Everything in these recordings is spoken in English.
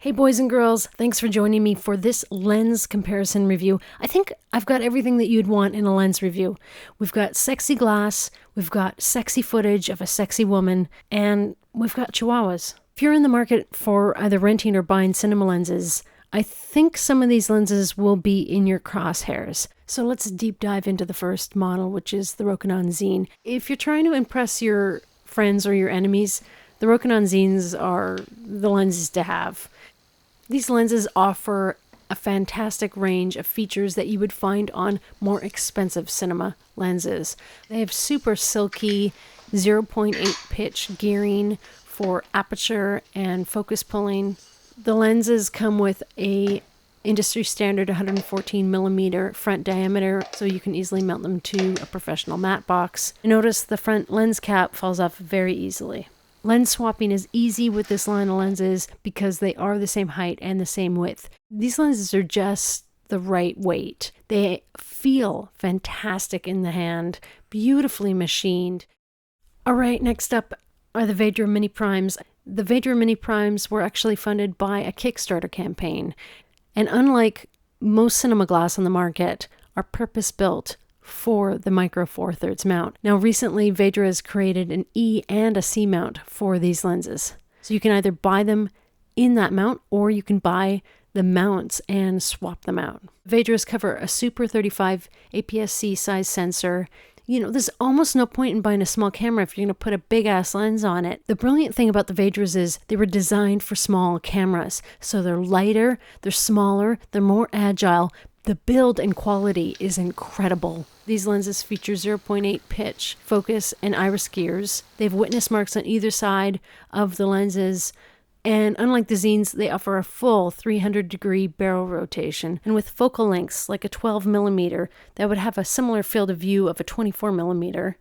Hey boys and girls, thanks for joining me for this lens comparison review. I think I've got everything that you'd want in a lens review. We've got sexy glass, we've got sexy footage of a sexy woman, and we've got chihuahuas. If you're in the market for either renting or buying cinema lenses, I think some of these lenses will be in your crosshairs. So let's deep dive into the first model, which is the Rokinon Xeen. If you're trying to impress your friends or your enemies, the Rokinon Xeens are the lenses to have. These lenses offer a fantastic range of features that you would find on more expensive cinema lenses. They have super silky 0.8 pitch gearing for aperture and focus pulling. The lenses come with a industry standard 114 millimeter front diameter, so you can easily mount them to a professional matte box. Notice the front lens cap falls off very easily. Lens swapping is easy with this line of lenses because they are the same height and the same width. These lenses are just the right weight. They feel fantastic in the hand, beautifully machined. All right, next up are the Veydra Mini Primes. The Veydra Mini Primes were actually funded by a Kickstarter campaign, and unlike most cinema glass on the market, are purpose-built for the Micro Four Thirds mount. Now recently Veydra has created an E and a C mount for these lenses. So you can either buy them in that mount or you can buy the mounts and swap them out. Veydras cover a Super 35 APS-C size sensor. There's almost no point in buying a small camera if you're going to put a big ass lens on it. The brilliant thing about the Veydras is they were designed for small cameras. So they're lighter, they're smaller, they're more agile. The build and quality is incredible. These lenses feature 0.8 pitch, focus, and iris gears. They have witness marks on either side of the lenses, and unlike the Xeens, they offer a full 300-degree barrel rotation, and with focal lengths like a 12 millimeter that would have a similar field of view of a 24 millimeter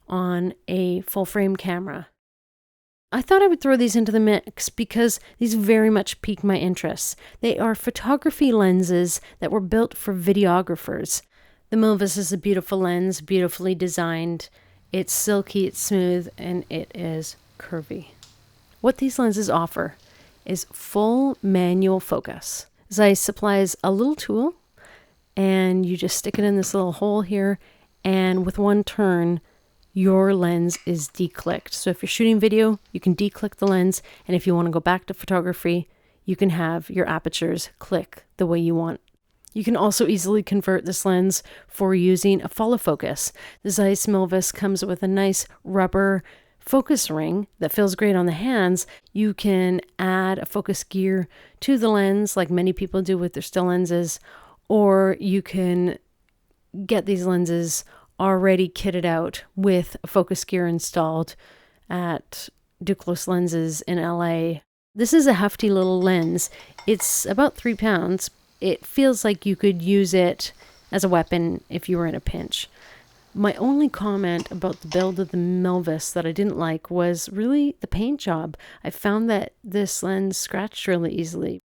on a full-frame camera. I thought I would throw these into the mix because these very much pique my interest. They are photography lenses that were built for videographers. The Milvus is a beautiful lens, beautifully designed. It's silky, it's smooth, and it is curvy. What these lenses offer is full manual focus. Zeiss supplies a little tool, and you just stick it in this little hole here, and with one turn, your lens is declicked. So if you're shooting video, you can declick the lens, and if you want to go back to photography, you can have your apertures click the way you want. You can also easily convert this lens for using a follow focus. The Zeiss Milvus comes with a nice rubber focus ring that feels great on the hands. You can add a focus gear to the lens like many people do with their still lenses, or you can get these lenses already kitted out with a focus gear installed at Duclos Lenses in LA. This is a hefty little lens. It's about 3 pounds. It feels like you could use it as a weapon if you were in a pinch. My only comment about the build of the Milvus that I didn't like was really the paint job. I found that this lens scratched really easily.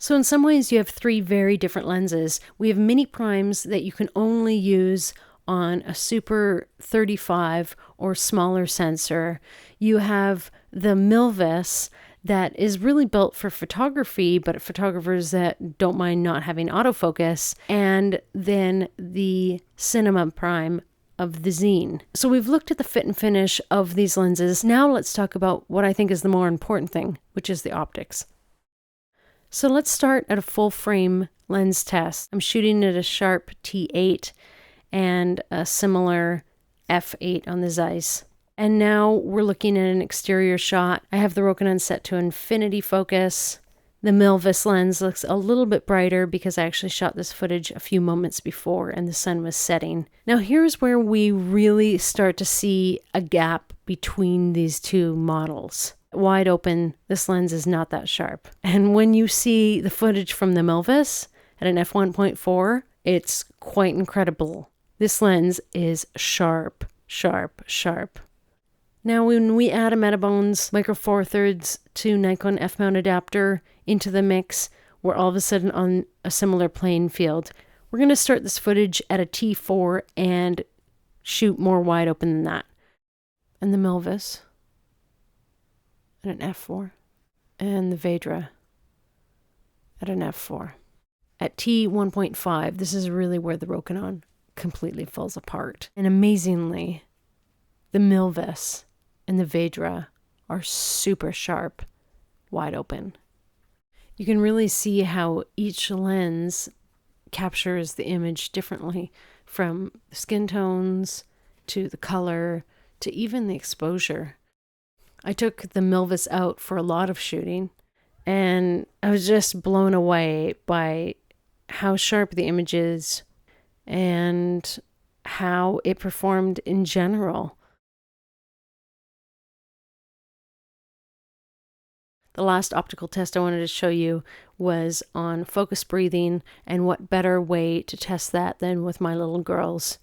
So in some ways you have 3 very different lenses. We have mini primes that you can only use on a Super 35 or smaller sensor. You have the Milvus that is really built for photography, but photographers that don't mind not having autofocus, and then the Cinema Prime of the Xeen. So we've looked at the fit and finish of these lenses. Now let's talk about what I think is the more important thing, which is the optics. So let's start at a full frame lens test. I'm shooting at a sharp T8 and a similar f8 on the Zeiss. And now we're looking at an exterior shot. I have the Rokinon set to infinity focus. The Milvus lens looks a little bit brighter because I actually shot this footage a few moments before and the sun was setting. Now here's where we really start to see a gap between these two models. Wide open, this lens is not that sharp. And when you see the footage from the Milvus at an f1.4, it's quite incredible. This lens is sharp, sharp, sharp. Now when we add a Metabones Micro Four Thirds to Nikon f-mount adapter into the mix, we're all of a sudden on a similar playing field. We're going to start this footage at a T4 and shoot more wide open than that. And the Milvus, and an f4, and the Veydra. at an f4. At t1.5, this is really where the Rokinon completely falls apart. And amazingly, the Milvus and the Veydra are super sharp, wide open. You can really see how each lens captures the image differently, from skin tones to the color to even the exposure. I took the Milvus out for a lot of shooting, and I was just blown away by how sharp the image is and how it performed in general. The last optical test I wanted to show you was on focus breathing, and what better way to test that than with my little girls.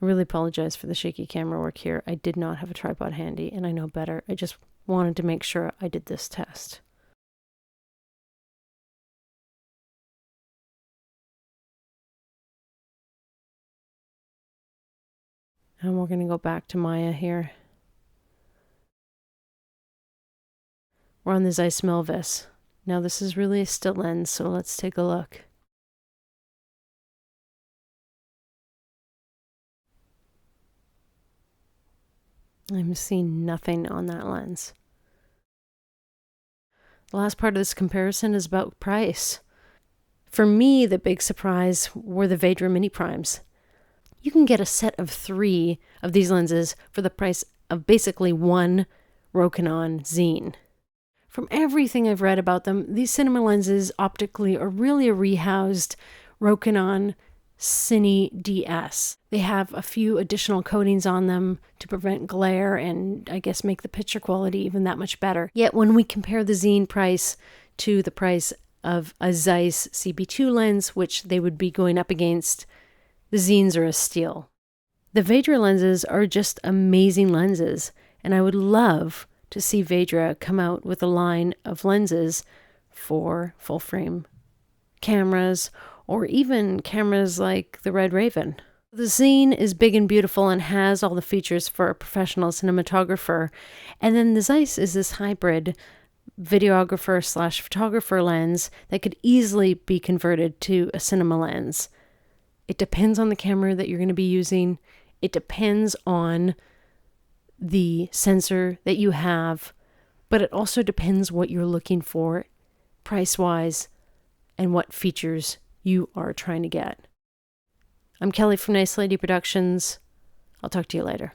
I really apologize for the shaky camera work here. I did not have a tripod handy, and I know better. I just wanted to make sure I did this test. And we're going to go back to Maya here. We're on the Zeiss Milvus. Now this is really a still lens, so let's take a look. I'm seeing nothing on that lens. The last part of this comparison is about price. For me, the big surprise were the Veydra mini primes. You can get a set of 3 of these lenses for the price of basically one Rokinon Xeen. From everything I've read about them, these cinema lenses optically are really a rehoused Rokinon Cine DS. They have a few additional coatings on them to prevent glare and I guess make the picture quality even that much better. Yet when we compare the Xeen price to the price of a Zeiss CB2 lens, which they would be going up against, the Xeens are a steal. The Veydra lenses are just amazing lenses, and I would love to see Veydra come out with a line of lenses for full frame cameras, or even cameras like the Red Raven. The Xeen is big and beautiful and has all the features for a professional cinematographer, and then the Zeiss is this hybrid videographer / photographer lens that could easily be converted to a cinema lens. It depends on the camera that you're going to be using. It depends on the sensor that you have, but it also depends what you're looking for price-wise and what features you are trying to get. I'm Kelly from Nice Lady Productions. I'll talk to you later.